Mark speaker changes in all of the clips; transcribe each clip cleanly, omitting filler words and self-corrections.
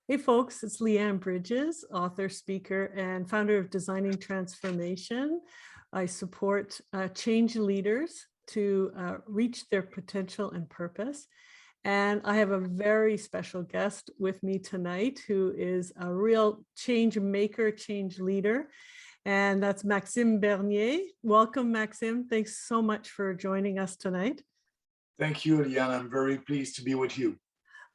Speaker 1: Hey folks, it's Leanne Bridges, author, speaker, and founder of Designing Transformation. I support change leaders to reach their potential and purpose. And I have a very special guest with me tonight who is a real change maker, change leader. And that's Maxime Bernier. Welcome, Maxime. Thanks so much for joining us tonight.
Speaker 2: Thank you, Leanne. I'm very pleased to be with you.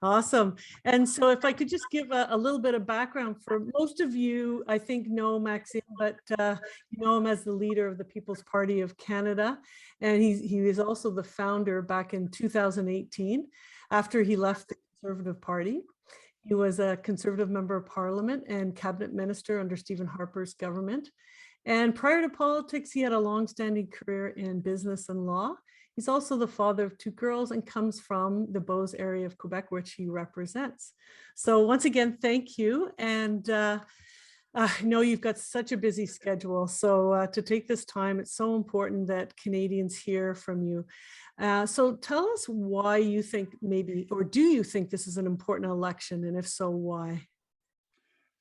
Speaker 1: Awesome. And so if I could just give a little bit of background for most of you, I think know Maxime, but you know him as the leader of the People's Party of Canada. And he was also the founder back in 2018, after he left the Conservative Party. He was a Conservative member of Parliament and cabinet minister under Stephen Harper's government. And prior to politics, he had a long-standing career in business and law. He's also the father of two girls and comes from the Beauce area of Quebec, which he represents. So once again, thank you. And I know you've got such a busy schedule. So to take this time, it's so important that Canadians hear from you. So tell us why you think maybe, or do you think this is an important election? And if so, why?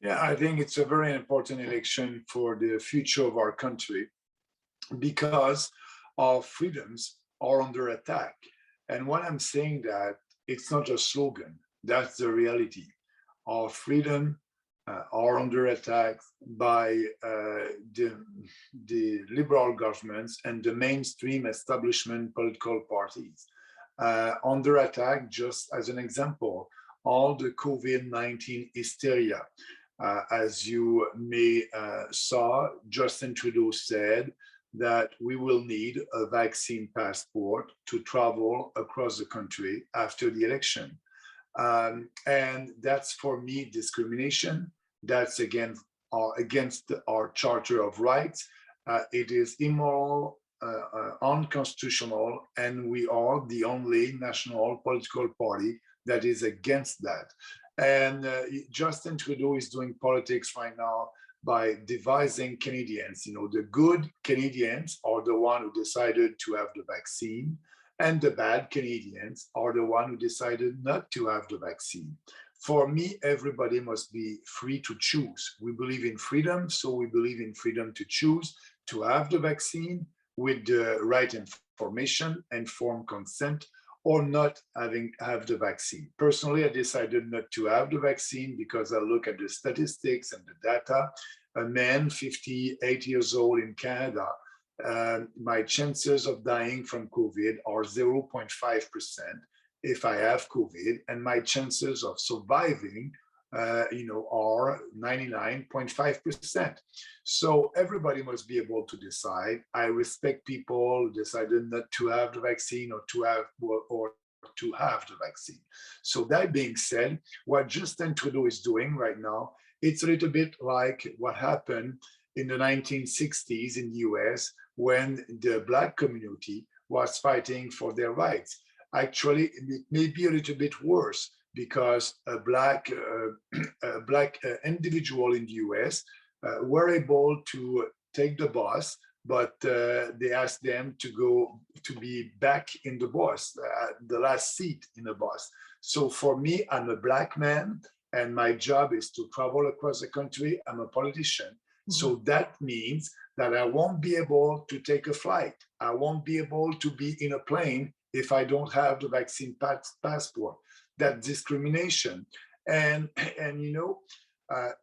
Speaker 2: Yeah, I think it's a very important election for the future of our country because our freedoms are under attack. And when I'm saying that, it's not a slogan, that's the reality. Our freedom are under attack by the liberal governments and the mainstream establishment political parties. Under attack, just as an example, all the COVID-19 hysteria. As you may saw, Justin Trudeau said that we will need a vaccine passport to travel across the country after the election. And that's, for me, discrimination. That's against our Charter of Rights. It is immoral, unconstitutional, and we are the only national political party that is against that. And Justin Trudeau is doing politics right now by devising Canadians. You know, the good Canadians are the one who decided to have the vaccine, and the bad Canadians are the one who decided not to have the vaccine. For me, everybody must be free to choose. We believe in freedom, so we believe in freedom to choose to have the vaccine with the right information, informed consent, or not have the vaccine. Personally, I decided not to have the vaccine because I look at the statistics and the data. A man 58 years old in Canada, my chances of dying from COVID are 0.5% if I have COVID, and my chances of surviving are 99.5%. So everybody must be able to decide. I respect people who decided not to have the vaccine or to have the vaccine. So that being said, what Justin Trudeau is doing right now, it's a little bit like what happened in the 1960s in the US when the Black community was fighting for their rights. Actually, it may be a little bit worse, because a black individual in the US were able to take the bus, but they asked them to be back in the bus, the last seat in the bus. So for me, I'm a Black man, and my job is to travel across the country. I'm a politician. Mm-hmm. So that means that I won't be able to take a flight. I won't be able to be in a plane if I don't have the vaccine passport. That discrimination, and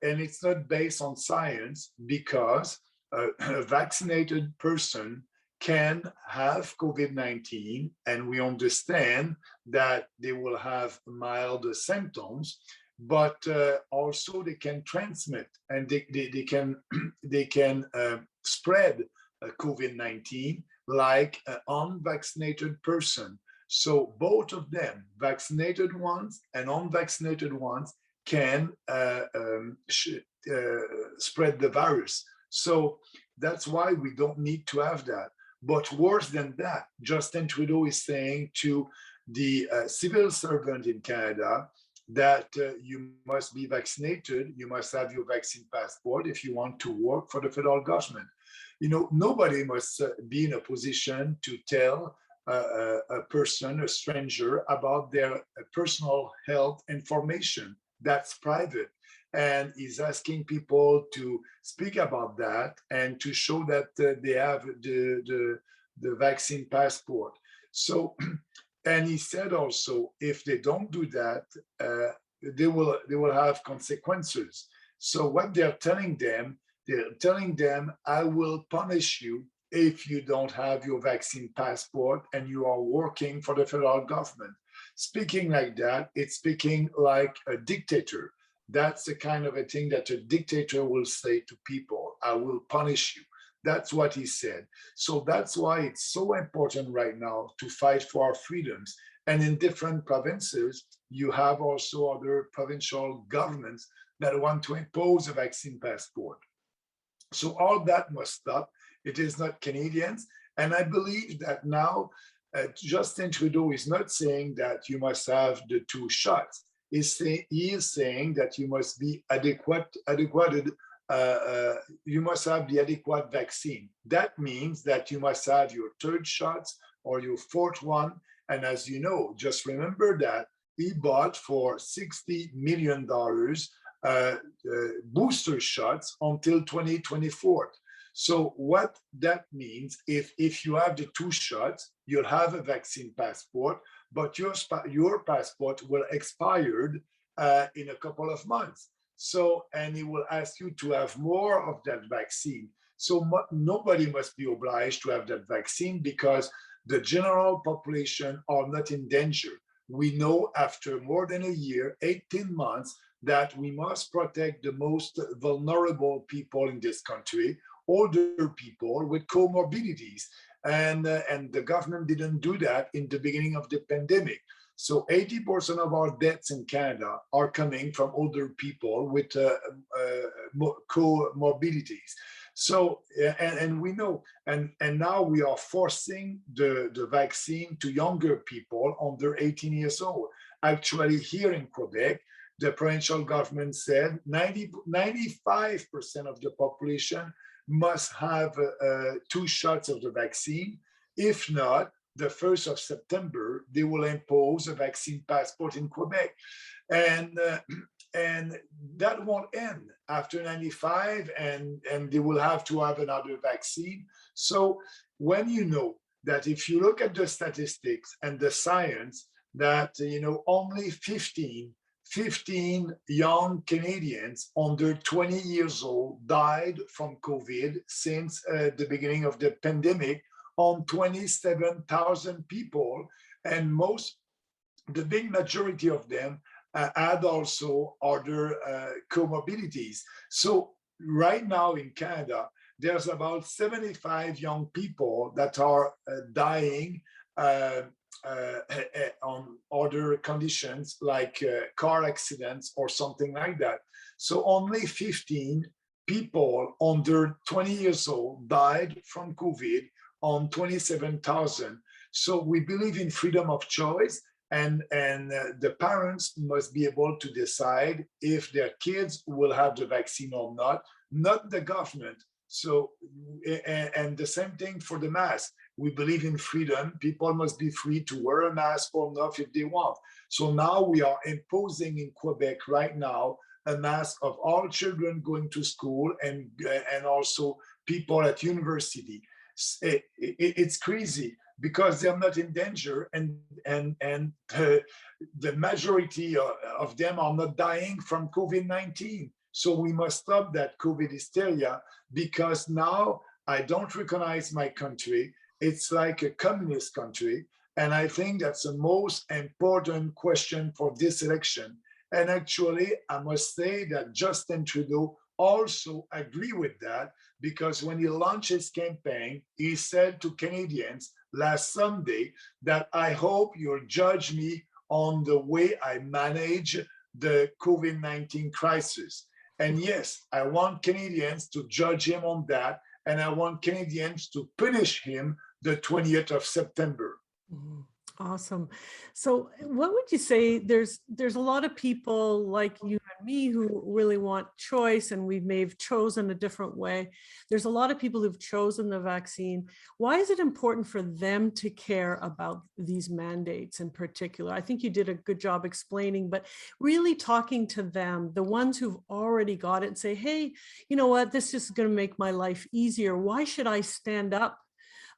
Speaker 2: it's not based on science, because a vaccinated person can have COVID-19, and we understand that they will have mild symptoms, but also they can transmit, and they can spread COVID-19 like an unvaccinated person. So both of them, vaccinated ones and unvaccinated ones, can spread the virus. So that's why we don't need to have that. But worse than that, Justin Trudeau is saying to the civil servant in Canada that you must be vaccinated, you must have your vaccine passport if you want to work for the federal government. You know, nobody must be in a position to tell a person, a stranger, about their personal health information, that's private. And he's asking people to speak about that and to show that they have the vaccine passport. So, and he said also, if they don't do that, they will have consequences. So what they're telling them, I will punish you if you don't have your vaccine passport and you are working for the federal government. Speaking like that, it's speaking like a dictator. That's the kind of a thing that a dictator will say to people. I will punish you. That's what he said. So that's why it's so important right now to fight for our freedoms. And in different provinces, you have also other provincial governments that want to impose a vaccine passport. So all that must stop. It is not Canadians. And I believe that now Justin Trudeau is not saying that you must have the 2 shots. He is saying that you must be you must have the adequate vaccine. That means that you must have your 3rd shots or your 4th one. And as you know, just remember that he bought for $60 million booster shots until 2024. So what that means, if you have the 2 shots, you'll have a vaccine passport, but your passport will expire in a couple of months. So, and he will ask you to have more of that vaccine. So nobody must be obliged to have that vaccine because the general population are not in danger. We know after more than a year, 18 months, that we must protect the most vulnerable people in this country, older people with comorbidities. And the government didn't do that in the beginning of the pandemic. So 80% of our deaths in Canada are coming from older people with comorbidities. So, and we know, and now we are forcing the vaccine to younger people under 18 years old. Actually, here in Quebec, the provincial government said 95% of the population must have 2 shots of the vaccine. If not, the 1st of September, they will impose a vaccine passport in Quebec. And that won't end after 95, and they will have to have another vaccine. So when you know that if you look at the statistics and the science, that only 15 young Canadians under 20 years old died from COVID since the beginning of the pandemic, on 27,000 people, and the big majority of them had also other comorbidities. So right now in Canada, there's about 75 young people that are dying on other conditions like car accidents or something like that. So only 15 people under 20 years old died from COVID on 27,000. So we believe in freedom of choice, and the parents must be able to decide if their kids will have the vaccine or not the government. So, and the same thing for the mask. We believe in freedom. People must be free to wear a mask or not if they want. So now we are imposing in Quebec right now a mask of all children going to school and also people at university. It's crazy because they're not in danger, and the majority of them are not dying from COVID-19. So we must stop that COVID hysteria, because now I don't recognize my country. It's like a communist country. And I think that's the most important question for this election. And actually, I must say that Justin Trudeau also agree with that, because when he launched his campaign, he said to Canadians last Sunday that I hope you'll judge me on the way I manage the COVID-19 crisis. And yes, I want Canadians to judge him on that, and I want Canadians to punish him the 20th of September.
Speaker 1: Awesome. So what would you say, there's a lot of people like you and me who really want choice, and we may have chosen a different way. There's a lot of people who've chosen the vaccine. Why is it important for them to care about these mandates in particular? I think you did a good job explaining, but really talking to them, the ones who've already got it, and say, hey, you know what, this is going to make my life easier. Why should I stand up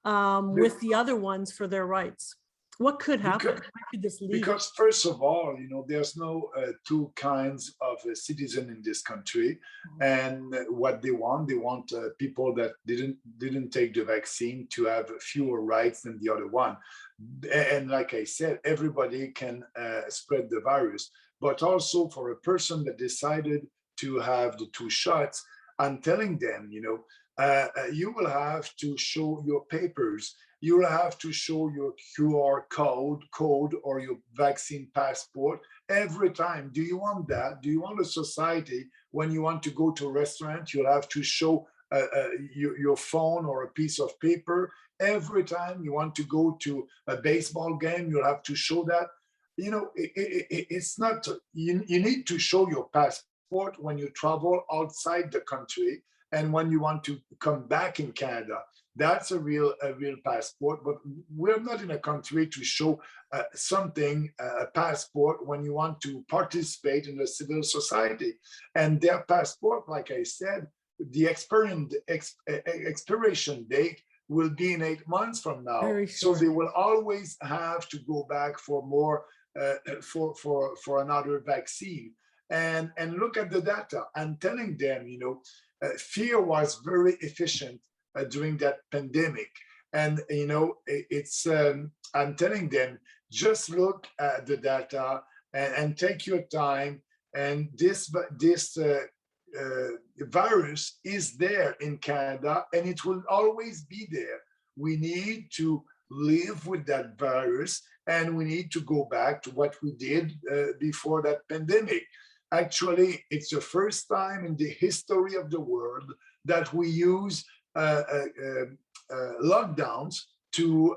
Speaker 1: with the other ones for their rights? What could happen?
Speaker 2: Because,
Speaker 1: Where could this lead?
Speaker 2: because first of all, there's no two kinds of citizen in this country, and what they want people that didn't take the vaccine to have fewer rights than the other one. And like I said, everybody can spread the virus, but also for a person that decided to have the two shots, I'm telling them, you will have to show your papers. You will have to show your QR code or your vaccine passport every time. Do you want that? Do you want a society when you want to go to a restaurant, you'll have to show your phone or a piece of paper every time you want to go to a baseball game? You'll have to show that. It's not. You need to show your passport when you travel outside the country and when you want to come back in Canada. That's a real passport. But we're not in a country to show something, a passport, when you want to participate in the civil society. And their passport, like I said, the expiration date will be in 8 months from now. So they will always have to go back for more, for another vaccine. And look at the data. I'm telling them, fear was very efficient during that pandemic. And, I'm telling them, just look at the data and take your time. And this virus is there in Canada, and it will always be there. We need to live with that virus, and we need to go back to what we did before that pandemic. Actually, it's the first time in the history of the world that we use lockdowns to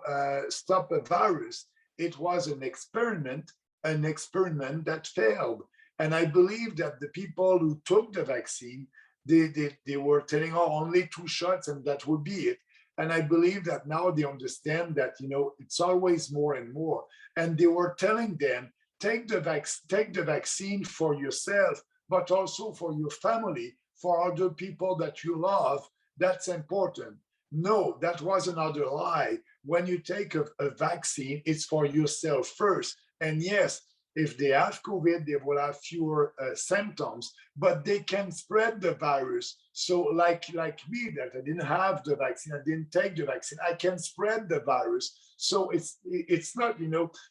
Speaker 2: stop a virus. It was an experiment that failed. And I believe that the people who took the vaccine, they were telling, oh, only 2 shots and that would be it. And I believe that now they understand that, it's always more and more. And they were telling them, take the vaccine for yourself, but also for your family, for other people that you love. That's important. No, that was another lie. When you take a vaccine, it's for yourself first. And yes, if they have COVID, they will have fewer symptoms, but they can spread the virus. So like me, that I didn't have the vaccine, I didn't take the vaccine, I can spread the virus. So it's not,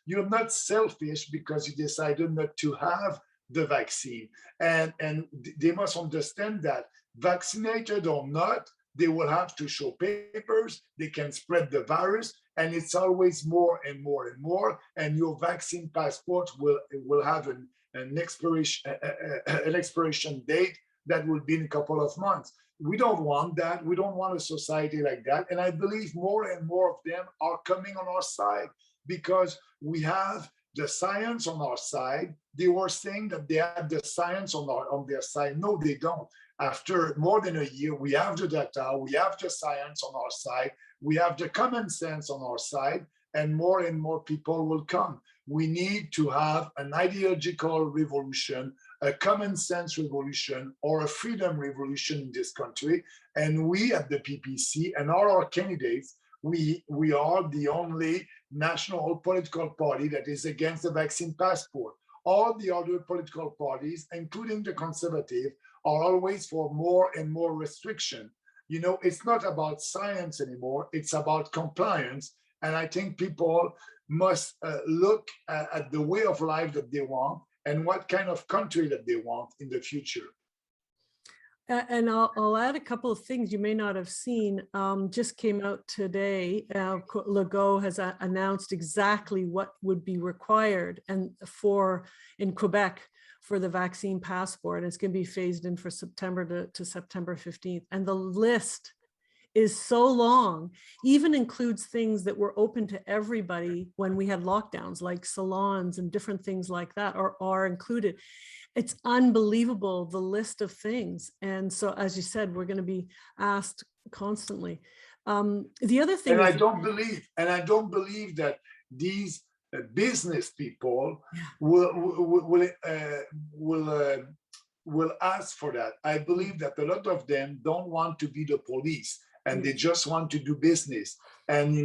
Speaker 2: you're not selfish because you decided not to have the vaccine. And they must understand that, vaccinated or not, they will have to show papers, they can spread the virus, and it's always more and more and more. And your vaccine passport will have an expiration date that will be in a couple of months. We don't want that. We don't want a society like that. And I believe more and more of them are coming on our side because we have the science on our side. They were saying that they had the science on their side. No, they don't. After more than a year, we have the data, we have the science on our side, we have the common sense on our side, and more people will come. We need to have an ideological revolution, a common sense revolution, or a freedom revolution in this country. And we at the PPC and all our candidates, we are the only national political party that is against the vaccine passport. All the other political parties, including the Conservative, are always for more and more restriction. It's not about science anymore, it's about compliance. And I think people must look at the way of life that they want and what kind of country that they want in the future.
Speaker 1: And I'll add a couple of things you may not have seen. Just came out today. Legault has announced exactly what would be required in Quebec for the vaccine passport. It's going to be phased in for September to September 15th. And the list is so long, even includes things that were open to everybody when we had lockdowns, like salons and different things like that are included. It's unbelievable, the list of things. And so, as you said, we're going to be asked constantly. The other thing
Speaker 2: And
Speaker 1: is,
Speaker 2: I don't believe that these business people
Speaker 1: yeah,
Speaker 2: will ask for that. I believe that a lot of them don't want to be the police, and they just want to do business. And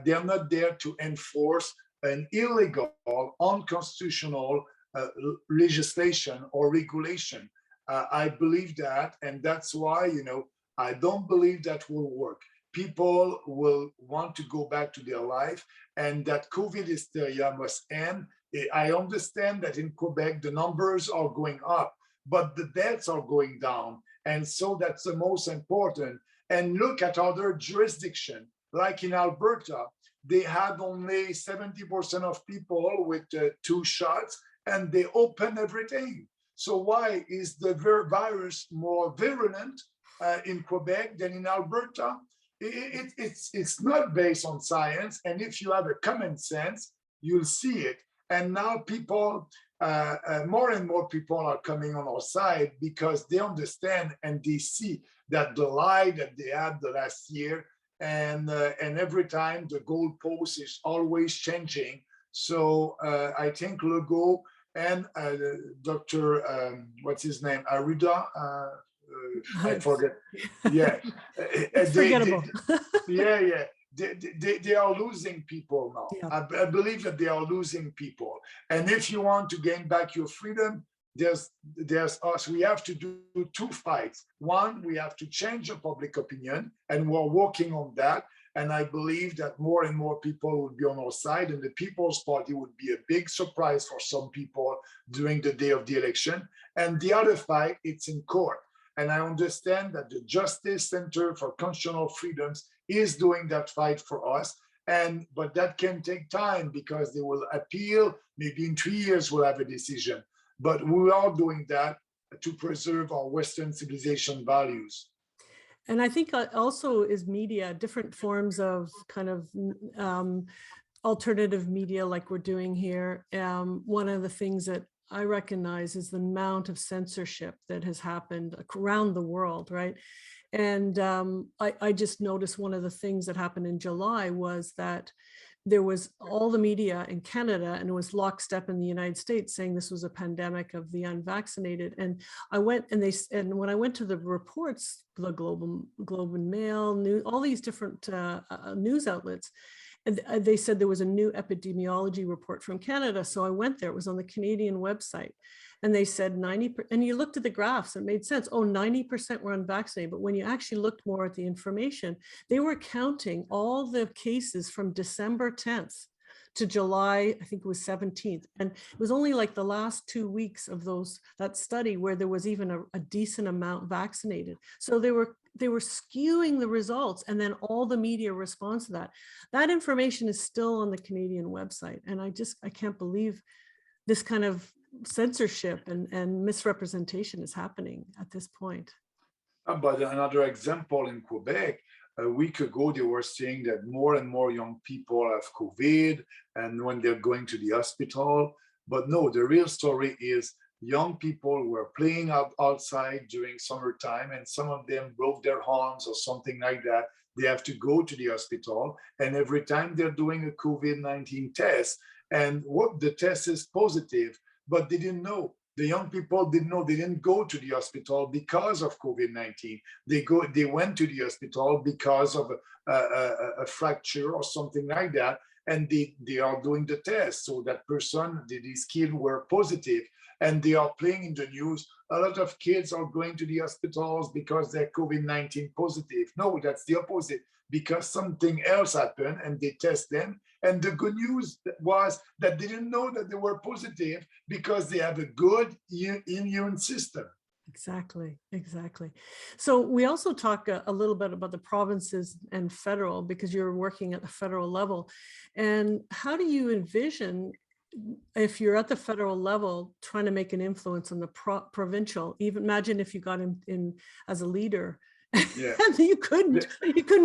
Speaker 2: they're not there to enforce an illegal, unconstitutional legislation or regulation. I believe that, and that's why I don't believe that will work. People will want to go back to their life, and that COVID hysteria must end. I understand that in Quebec the numbers are going up, but the deaths are going down, and so that's the most important. And look at other jurisdictions, like in Alberta, they had only 70% of people with 2 shots, and they open everything. So why is the virus more virulent in Quebec than in Alberta? It's not based on science, and if you have a common sense, you'll see it. And now people, more and more people are coming on our side because they understand and they see that the lie that they had the last year, and every time the goalpost is always changing. So I think Legault and Dr. What's his name, Arruda, I forget. Yeah,
Speaker 1: it's forgettable.
Speaker 2: yeah. They are losing people now.
Speaker 1: Yeah.
Speaker 2: I believe that they are losing people. And if you want to gain back your freedom, there's us. We have to do 2 fights. One, we have to change the public opinion, and we're working on that. And I believe that more and more people will be on our side, and the People's Party would be a big surprise for some people during the day of the election. And the other fight, it's in court. And I understand that the Justice Center for Constitutional Freedoms is doing that fight for us. But that can take time because they will appeal. Maybe in 3 years we'll have a decision. But we are doing that to preserve our Western civilization values.
Speaker 1: And I think also is media, different forms of kind of alternative media like we're doing here. One of the things that I recognize is the amount of censorship that has happened around the world, right? And I just noticed one of the things that happened in July was that there was all the media in Canada, and it was lockstep in the United States saying this was a pandemic of the unvaccinated. And I went and when I went to the reports, the Globe and Mail, all these different news outlets, and they said there was a new epidemiology report from Canada. So I went there, it was on the Canadian website. And they said 90%, and you looked at the graphs, it made sense. Oh, 90% were unvaccinated. But when you actually looked more at the information, they were counting all the cases from December 10th to July, I think it was 17th. And it was only like the last 2 weeks of that study where there was even a decent amount vaccinated. So they were skewing the results, and then all the media responds to that. That information is still on the Canadian website. And I can't believe this kind of censorship and misrepresentation is happening at this point.
Speaker 2: But another example in Quebec, a week ago, they were saying that more and more young people have COVID and when they're going to the hospital. But no, the real story is young people were playing outside during summertime, and some of them broke their arms or something like that. They have to go to the hospital, and every time they're doing a COVID-19 test, and what the test is positive, but they didn't know. The young people didn't know. They didn't go to the hospital because of COVID-19. They went to the hospital because of a fracture or something like that, and they are doing the test. So that person, these kids were positive, and they are playing in the news. A lot of kids are going to the hospitals because they're COVID-19 positive. No, that's the opposite, because something else happened and they test them. And the good news was that they didn't know that they were positive because they have a good immune system.
Speaker 1: Exactly. So we also talk a little bit about the provinces and federal, because you're working at the federal level. And how do you envision, if you're at the federal level, trying to make an influence on the provincial? Even imagine if you got in as a leader
Speaker 2: Yeah.
Speaker 1: You couldn't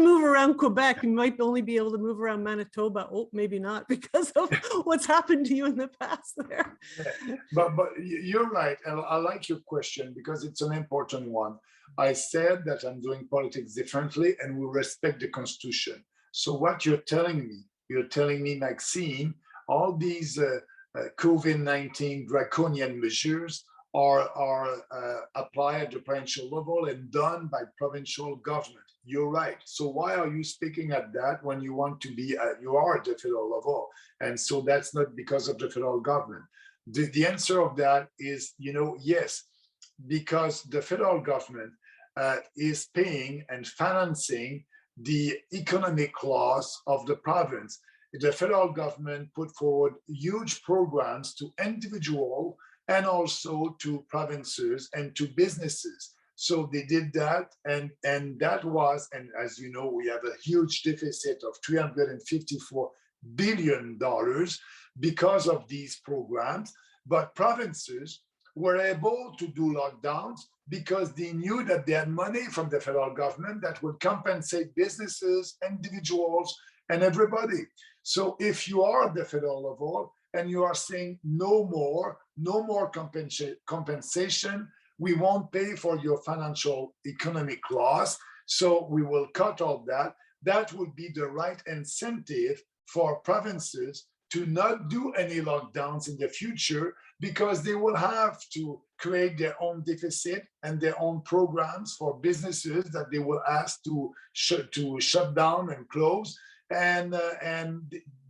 Speaker 1: move around Quebec. You might only be able to move around Manitoba. Oh, maybe not, because of what's happened to you in the past there.
Speaker 2: Yeah. But you're right. And I like your question because it's an important one. I said that I'm doing politics differently and we respect the Constitution. So what you're telling me, Maxime, all these COVID-19 draconian measures are applied at the provincial level and done by provincial government. You're right. So why are you speaking at that when you want to be, you are at the federal level? And so that's not because of the federal government. The answer of that is, yes, because the federal government is paying and financing the economic loss of the province. The federal government put forward huge programs to individual and also to provinces and to businesses. So they did that, and that was, and as you know, we have a huge deficit of $354 billion because of these programs. But provinces were able to do lockdowns because they knew that they had money from the federal government that would compensate businesses, individuals, and everybody. So if you are at the federal level and you are saying no more compensation, we won't pay for your financial economic loss, so we will cut all that, that would be the right incentive for provinces to not do any lockdowns in the future, because they will have to create their own deficit and their own programs for businesses that they will ask to shut down and close, and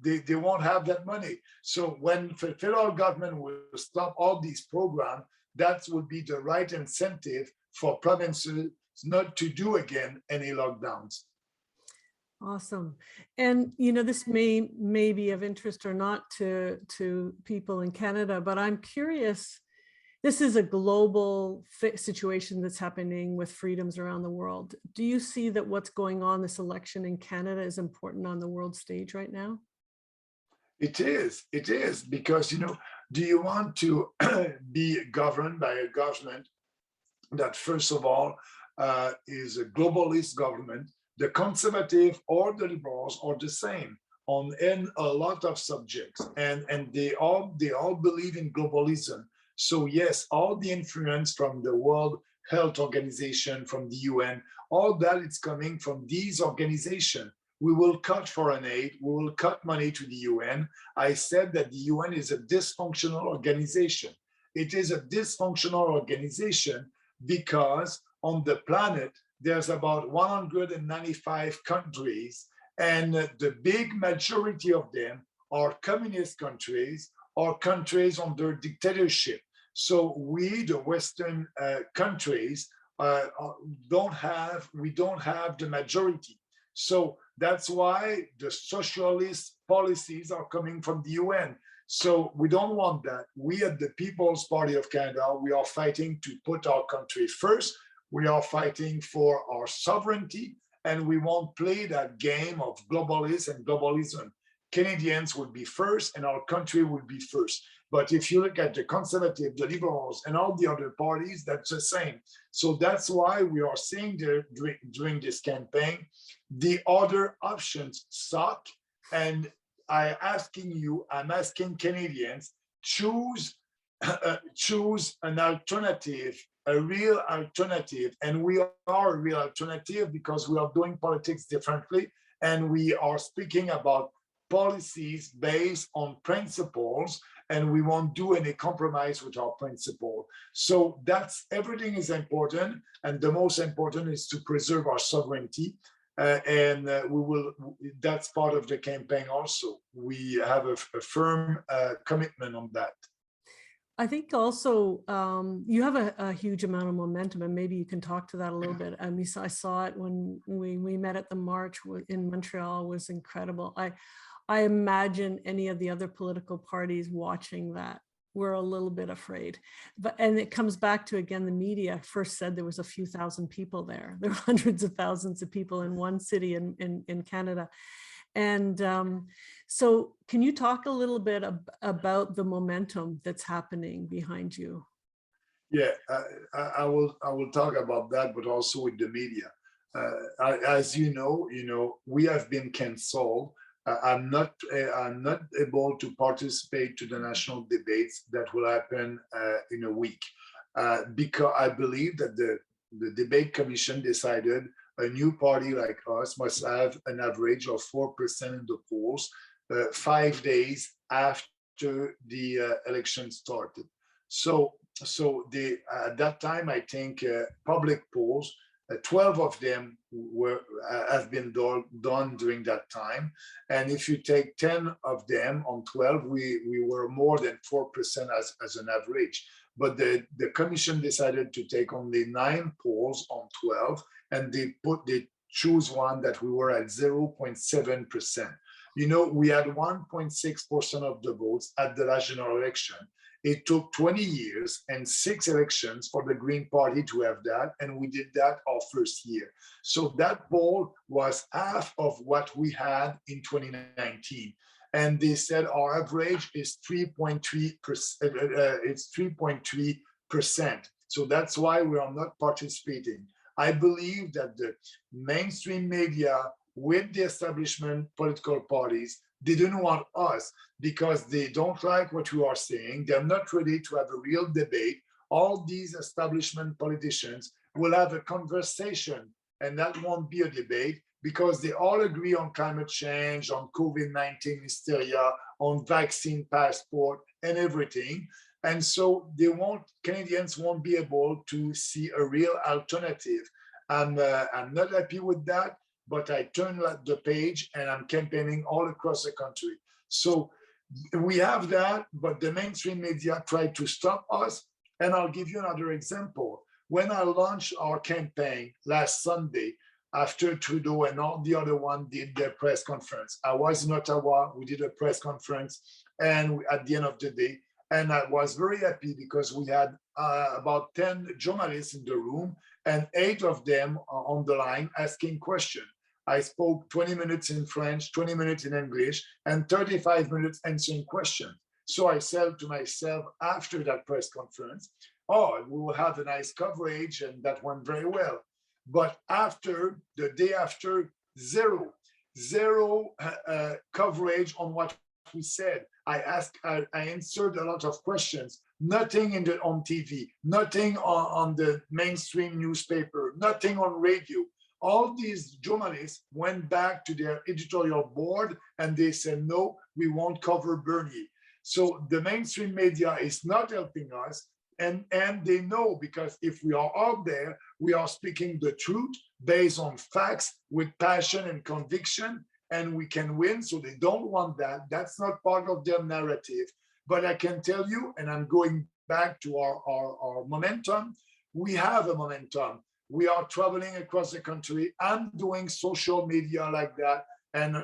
Speaker 2: they won't have that money. So when the federal government will stop all these programs, that would be the right incentive for provinces not to do again any lockdowns.
Speaker 1: Awesome. And this may be of interest or not to people in Canada, but I'm curious, this is a global situation that's happening with freedoms around the world. Do you see that what's going on this election in Canada is important on the world stage right now?
Speaker 2: It is, because, do you want to be governed by a government that, first of all, is a globalist government? The conservative or the liberals are the same in a lot of subjects, and they all believe in globalism. So yes, all the influence from the World Health Organization, from the UN, all that is coming from these organizations. We will cut foreign aid, we will cut money to the UN. I said that the UN is a dysfunctional organization. It is a dysfunctional organization because on the planet, there's about 195 countries, and the big majority of them are communist countries or countries under dictatorship. So we, the Western countries, don't have the majority. So that's why the socialist policies are coming from the UN. So we don't want that. We at the People's Party of Canada, we are fighting to put our country first. We are fighting for our sovereignty, and we won't play that game of globalists and globalism. Canadians will be first and our country will be first. But if you look at the conservative, the liberals, and all the other parties, that's the same. So that's why we are saying during this campaign, the other options suck. And I'm asking Canadians, choose an alternative, a real alternative. And we are a real alternative because we are doing politics differently. And we are speaking about policies based on principles, and we won't do any compromise with our principle. So everything is important, and the most important is to preserve our sovereignty. That's part of the campaign also. We have a firm commitment on that.
Speaker 1: I think also you have a huge amount of momentum, and maybe you can talk to that a little bit. I mean, I saw it when we met at the march in Montreal. Was incredible. I imagine any of the other political parties watching that were a little bit afraid. And it comes back to, again, the media first said there was a few thousand people there. There were hundreds of thousands of people in one city in Canada. And so can you talk a little bit about the momentum that's happening behind you?
Speaker 2: Yeah, I will talk about that, but also with the media. As you know, we have been cancelled. I'm not able to participate to the national debates that will happen in a week because I believe that the debate commission decided a new party like us must have an average of 4% in the polls 5 days after the election started. So at that time, I think public polls, 12 of them have been done during that time. And if you take 10 of them on 12, we were more than 4% as an average. But the commission decided to take only 9 polls on 12, and they choose one that we were at 0.7%. You know, we had 1.6% of the votes at the last general election. It took 20 years and 6 elections for the Green Party to have that, and we did that our first year. So that poll was half of what we had in 2019. And they said our average is 3.3%. It's 3.3%. So that's why we are not participating. I believe that the mainstream media with the establishment political parties, they don't want us because they don't like what we are saying. They're not ready to have a real debate. All these establishment politicians will have a conversation, and that won't be a debate because they all agree on climate change, on COVID-19 hysteria, on vaccine passport and everything. And so Canadians won't be able to see a real alternative. I'm not happy with that, but I turned the page and I'm campaigning all across the country. So we have that, but the mainstream media tried to stop us. And I'll give you another example. When I launched our campaign last Sunday, after Trudeau and all the other one did their press conference, I was in Ottawa, we did a press conference, and at the end of the day, and I was very happy because we had about 10 journalists in the room and 8 of them on the line asking questions. I spoke 20 minutes in French, 20 minutes in English, and 35 minutes answering questions. So I said to myself after that press conference, oh, we will have a nice coverage, and that went very well. But after, the day after, zero coverage on what we said. I answered a lot of questions, nothing on TV, nothing on the mainstream newspaper, nothing on radio. All these journalists went back to their editorial board and they said, no, we won't cover Bernier. So the mainstream media is not helping us. And they know, because if we are out there, we are speaking the truth based on facts with passion and conviction, and we can win. So they don't want that. That's not part of their narrative. But I can tell you, and I'm going back to our momentum, we have a momentum. We are traveling across the country. I'm doing social media like that and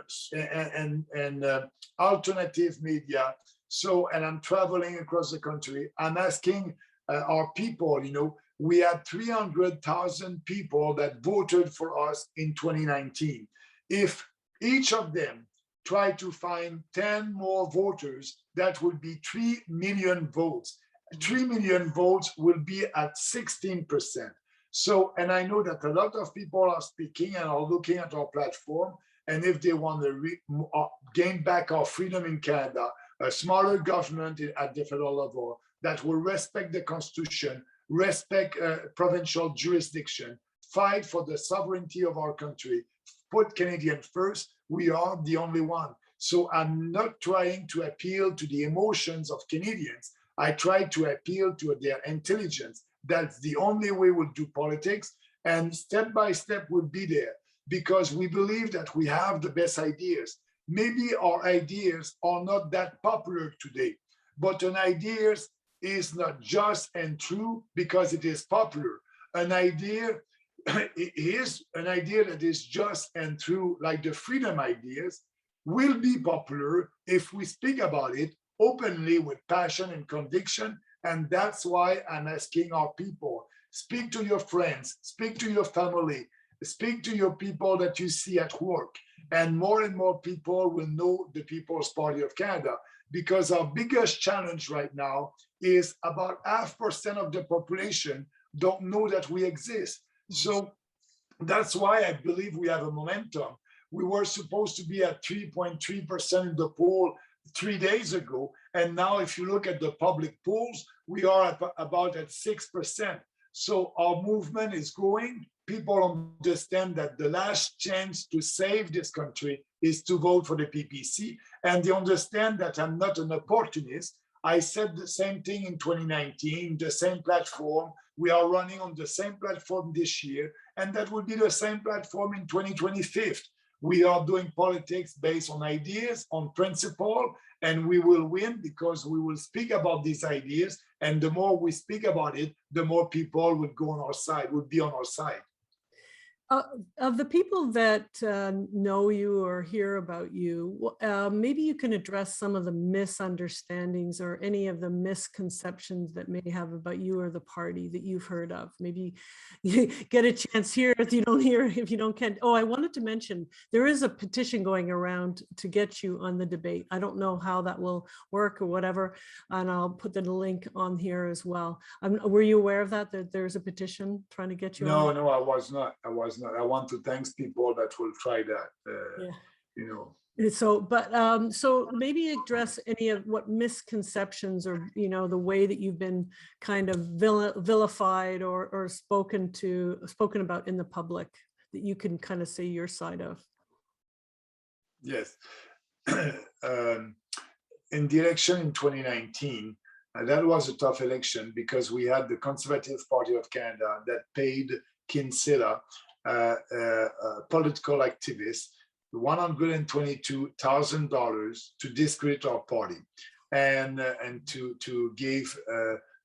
Speaker 2: alternative media. So, and I'm traveling across the country. I'm asking our people, you know, we had 300,000 people that voted for us in 2019. If each of them try to find 10 more voters, that would be 3 million votes. 3 million votes will be at 16%. So, and I know that a lot of people are speaking and are looking at our platform. And if they want to gain back our freedom in Canada, a smaller government at the federal level that will respect the Constitution, respect provincial jurisdiction, fight for the sovereignty of our country, put Canadian first, we are the only one. So I'm not trying to appeal to the emotions of Canadians. I try to appeal to their intelligence. That's the only way we'll do politics. And step by step we'll be there because we believe that we have the best ideas. Maybe our ideas are not that popular today, but an idea is not just and true because it is popular. An idea is an idea that is just and true, like the freedom ideas, will be popular if we speak about it openly with passion and conviction. And that's why I'm asking our people, speak to your friends, speak to your family, speak to your people that you see at work. And more people will know the People's Party of Canada, because our biggest challenge right now is about 0.5% of the population don't know that we exist. So That's why I believe we have a momentum. We were supposed to be at 3.3% in the poll 3 days ago. And now if you look at the public polls, we are at about at 6%. So our movement is growing. People understand that the last chance to save this country is to vote for the PPC. And they understand that I'm not an opportunist. I said the same thing in 2019, the same platform. We are running on the same platform this year, and that will be the same platform in 2025. We are doing politics based on ideas, on principle, and we will win because we will speak about these ideas. And the more we speak about it, the more people will go on our side, will be on our side.
Speaker 1: Of the people that know you or hear about you, maybe you can address some of the misunderstandings or any of the misconceptions that may have about you or the party that you've heard of. Maybe you get a chance here if you don't hear, if you don't can. Oh, I wanted to mention, there is a petition going around to get you on the debate. I don't know how that will work or whatever, and I'll put the link on here as well. Were you aware of that there's a petition trying to get you on?
Speaker 2: No, I was not. I want to thank people that will try that.
Speaker 1: Yeah.
Speaker 2: You know.
Speaker 1: So, but so maybe address any of what misconceptions or, you know, the way that you've been kind of vilified or spoken about in the public that you can kind of say your side of.
Speaker 2: Yes. In the election in 2019, that was a tough election because we had the Conservative Party of Canada that paid Kinsella, a political activist, $122,000 to discredit our party and to give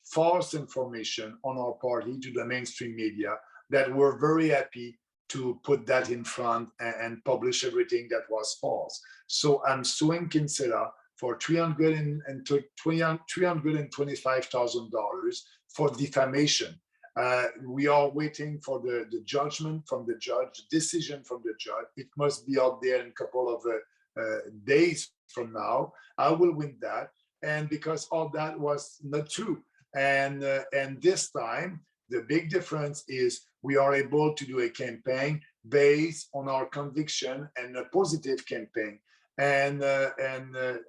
Speaker 2: false information on our party to the mainstream media that were very happy to put that in front and publish everything that was false. So I'm suing Kinsella for $325,000 for defamation. We are waiting for the judgment from the judge, decision from the judge. It must be out there in a couple of days from now. I will win that. And because all that was not true. And this time, the big difference is we are able to do a campaign based on our conviction and a positive campaign. And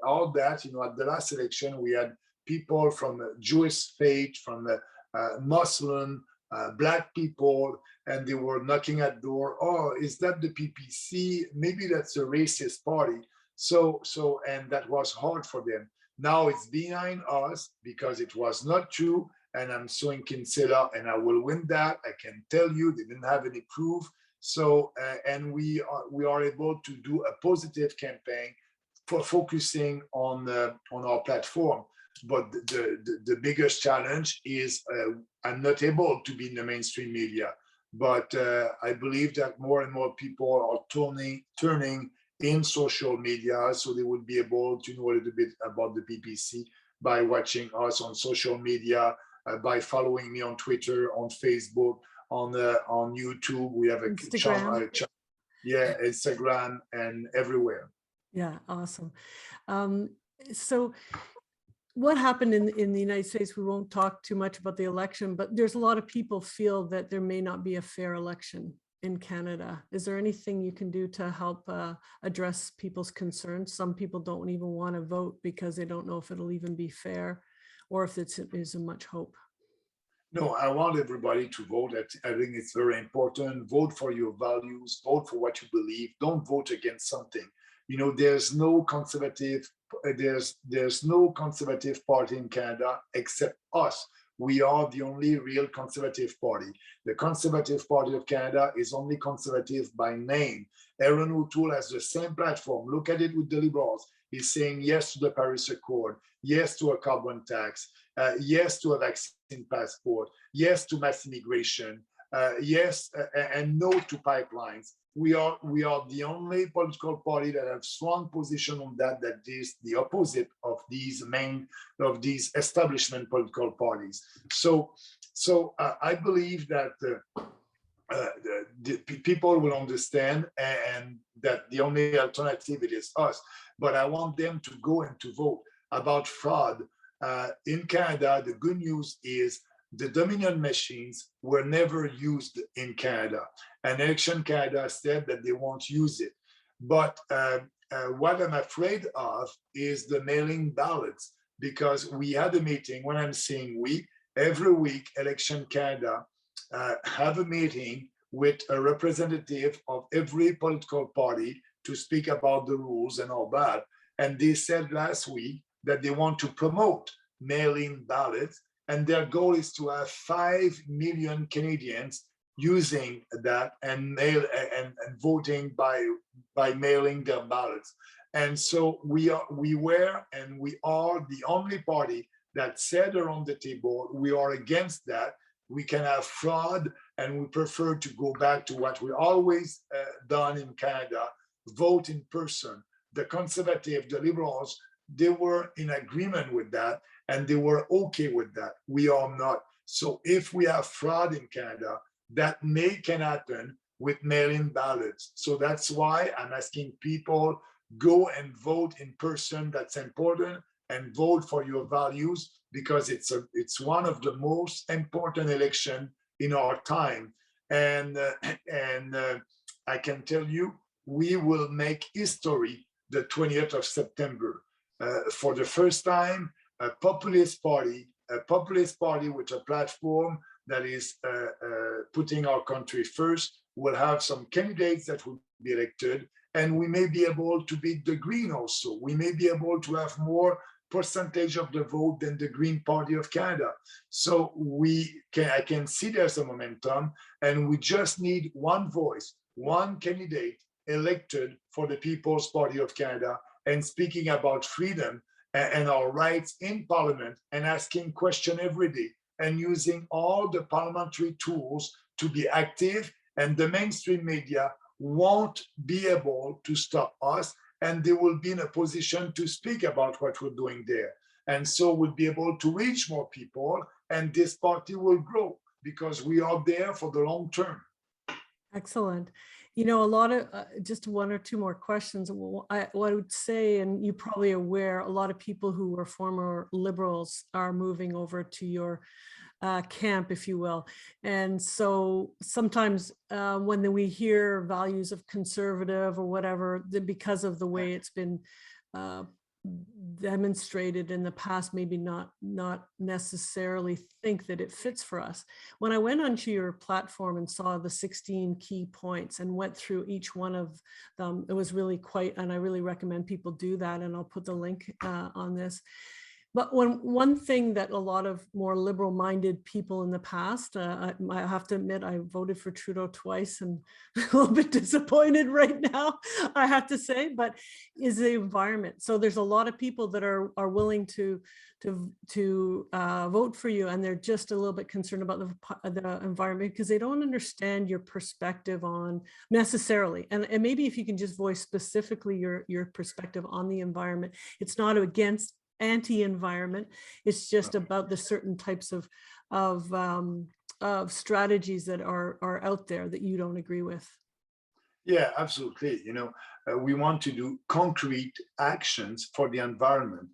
Speaker 2: all that, you know, at the last election, we had people from Jewish faith, from Muslim, Black people, and they were knocking at the door. Oh, is that the PPC? Maybe that's a racist party. So, and that was hard for them. Now it's behind us because it was not true. And I'm suing Kinsella, and I will win that. I can tell you, they didn't have any proof. So, and we are able to do a positive campaign for focusing on our platform. But the biggest challenge is I'm not able to be in the mainstream media. But I believe that more and more people are turning in social media, so they will be able to know a little bit about the PPC by watching us on social media, by following me on Twitter, on Facebook, on YouTube. We have a channel, yeah, Instagram and everywhere.
Speaker 1: Yeah, awesome. So what happened in the United States, we won't talk too much about the election, but there's a lot of people feel that there may not be a fair election in Canada. Is there anything you can do to help address people's concerns? Some people don't even want to vote because they don't know if it'll even be fair or if it isn't much hope.
Speaker 2: No, I want everybody to vote. I think it's very important. Vote for your values, vote for what you believe. Don't vote against something. You know, there's no conservative party in Canada except us. We are the only real conservative party. The Conservative Party of Canada is only conservative by name. Aaron O'Toole has the same platform. Look at it with the Liberals. He's saying yes to the Paris Accord, yes to a carbon tax, yes to a vaccine passport, yes to mass immigration, yes and no to pipelines. We are the only political party that have strong position on that is the opposite of these establishment political parties. So I believe that the people will understand and that the only alternative it is us. But I want them to go and to vote. About fraud in Canada. The good news is the Dominion machines were never used in Canada. And Election Canada said that they won't use it. But what I'm afraid of is the mailing ballots, because we had a meeting. When I'm saying we, every week, Election Canada have a meeting with a representative of every political party to speak about the rules and all that. And they said last week that they want to promote mail-in ballots, and their goal is to have 5 million Canadians using that and voting by mailing their ballots. And so we were and we are the only party that said around the table we are against that. We can have fraud, and we prefer to go back to what we always done in Canada: vote in person. The Conservative, the Liberals, they were in agreement with that, and they were okay with that. We are not. So if we have fraud in Canada, that can happen with mail-in ballots. So that's why I'm asking people, go and vote in person. That's important, and vote for your values, because it's one of the most important election in our time. And I can tell you, we will make history the 20th of September. For the first time, a populist party with a platform that is putting our country first, will have some candidates that will be elected, and we may be able to beat the Green also. We may be able to have more percentage of the vote than the Green Party of Canada. So I can see there's a momentum, and we just need one voice, one candidate elected for the People's Party of Canada, and speaking about freedom and our rights in Parliament, and asking questions every day, and using all the parliamentary tools to be active. And the mainstream media won't be able to stop us, and they will be in a position to speak about what we're doing there. And so we'll be able to reach more people, and this party will grow, because we are there for the long term.
Speaker 1: Excellent. You know, a lot of, just one or two more questions. What I would say, and you're probably aware, a lot of people who were former Liberals are moving over to your camp, if you will. And so sometimes when we hear values of conservative or whatever, because of the way it's been demonstrated in the past, maybe not necessarily think that it fits for us. When I went onto your platform and saw the 16 key points and went through each one of them, it was really quite, and I really recommend people do that, and I'll put the link on this. But one thing that a lot of more liberal-minded people in the past, I have to admit, I voted for Trudeau twice and a little bit disappointed right now, I have to say, but is the environment. So there's a lot of people that are willing to vote for you, and they're just a little bit concerned about the environment, because they don't understand your perspective on necessarily. And maybe if you can just voice specifically your perspective on the environment. It's not against anti-environment, it's just about the certain types of strategies that are out there that you don't agree with.
Speaker 2: Yeah, absolutely. You know, we want to do concrete actions for the environment.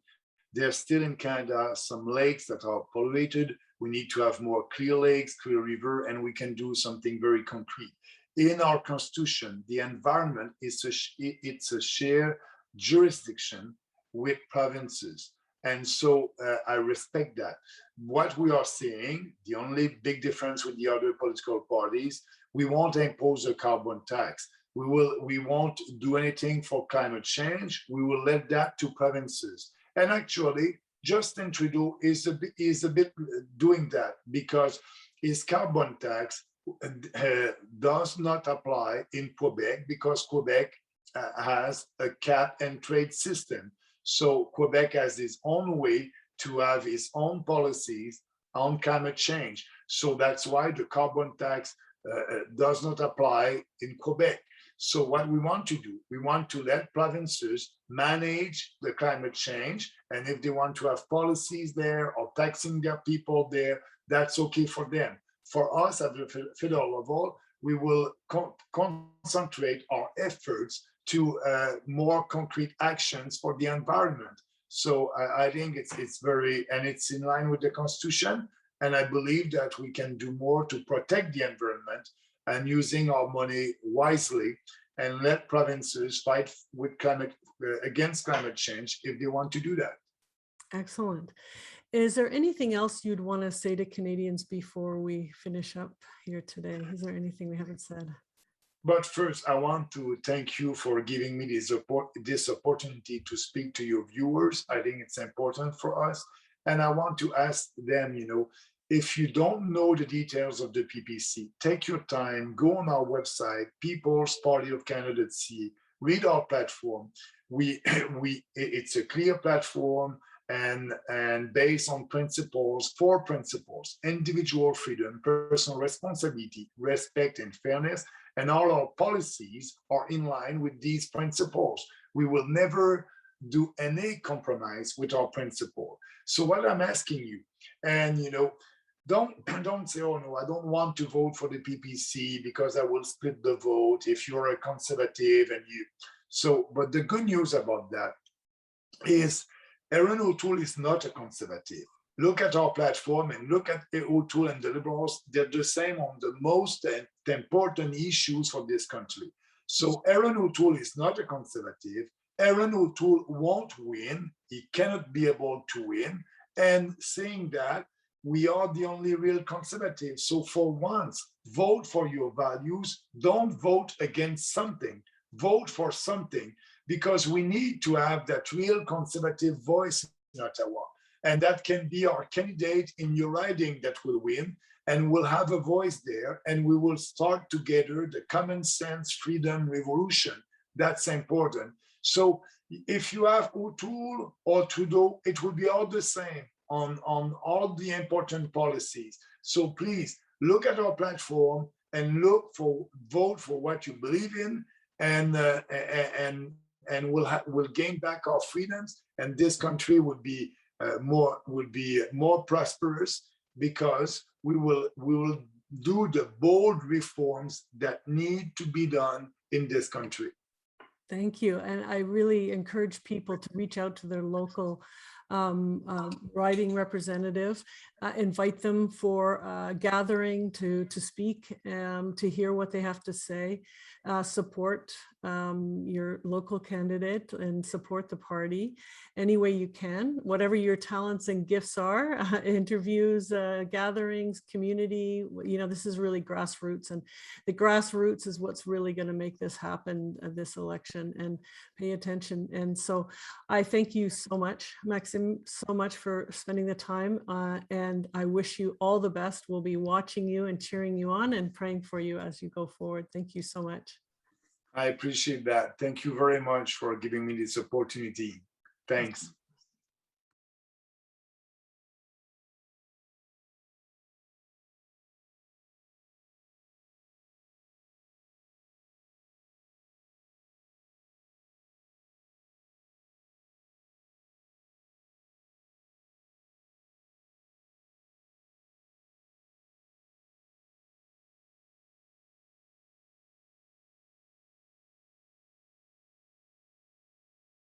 Speaker 2: There's still in Canada some lakes that are polluted. We need to have more clear lakes, clear river, and we can do something very concrete. In our constitution, the environment is it's a shared jurisdiction with provinces. And so I respect that. What we are saying, the only big difference with the other political parties, we won't impose a carbon tax. We won't do anything for climate change. We will let that to provinces. And actually, Justin Trudeau is a bit doing that, because his carbon tax does not apply in Quebec, because Quebec has a cap and trade system. So Quebec has its own way to have its own policies on climate change. So that's why the carbon tax does not apply in Quebec. So what we want to do, we want to let provinces manage the climate change. And if they want to have policies there or taxing their people there, that's okay for them. For us at the federal level, we will concentrate our efforts to more concrete actions for the environment. So I think it's very, and it's in line with the Constitution. And I believe that we can do more to protect the environment and using our money wisely, and let provinces fight with against climate change if they want to do that.
Speaker 1: Excellent. Is there anything else you'd want to say to Canadians before we finish up here today? Is there anything we haven't said?
Speaker 2: But first, I want to thank you for giving me this opportunity to speak to your viewers. I think it's important for us. And I want to ask them, if you don't know the details of the PPC, take your time, go on our website, People's Party of Canada.ca, read our platform. It's a clear platform and based on four principles: individual freedom, personal responsibility, respect, and fairness. And all our policies are in line with these principles. We will never do any compromise with our principle. So what I'm asking you, and don't say, oh no, I don't want to vote for the PPC because I will split the vote if you're a conservative and you. So, but the good news about that is Erin O'Toole is not a conservative. Look at our platform and look at O'Toole and the Liberals. They're the same on the most important issues for this country. So Erin O'Toole is not a conservative. Erin O'Toole won't win. He cannot be able to win. And saying that, we are the only real conservatives. So for once, vote for your values. Don't vote against something. Vote for something, because we need to have that real conservative voice in Ottawa. And that can be our candidate in your riding that will win, and we'll have a voice there, and we will start together the common sense freedom revolution. That's important. So if you have O'Toole or Trudeau, it will be all the same on all the important policies. So please look at our platform and vote for what you believe in, and we'll gain back our freedoms, and this country would be more prosperous, because we will do the bold reforms that need to be done in this country.
Speaker 1: Thank you. And I really encourage people to reach out to their local riding representative, invite them for a gathering to speak, to hear what they have to say, support your local candidate and support the party any way you can, whatever your talents and gifts are, interviews, gatherings, community, this is really grassroots, and the grassroots is what's really going to make this happen, this election, and pay attention. And so I thank you so much, Maxime, so much for spending the time, and I wish you all the best. We'll be watching you and cheering you on and praying for you as you go forward. Thank you so much.
Speaker 2: I appreciate that. Thank you very much for giving me this opportunity. Thanks.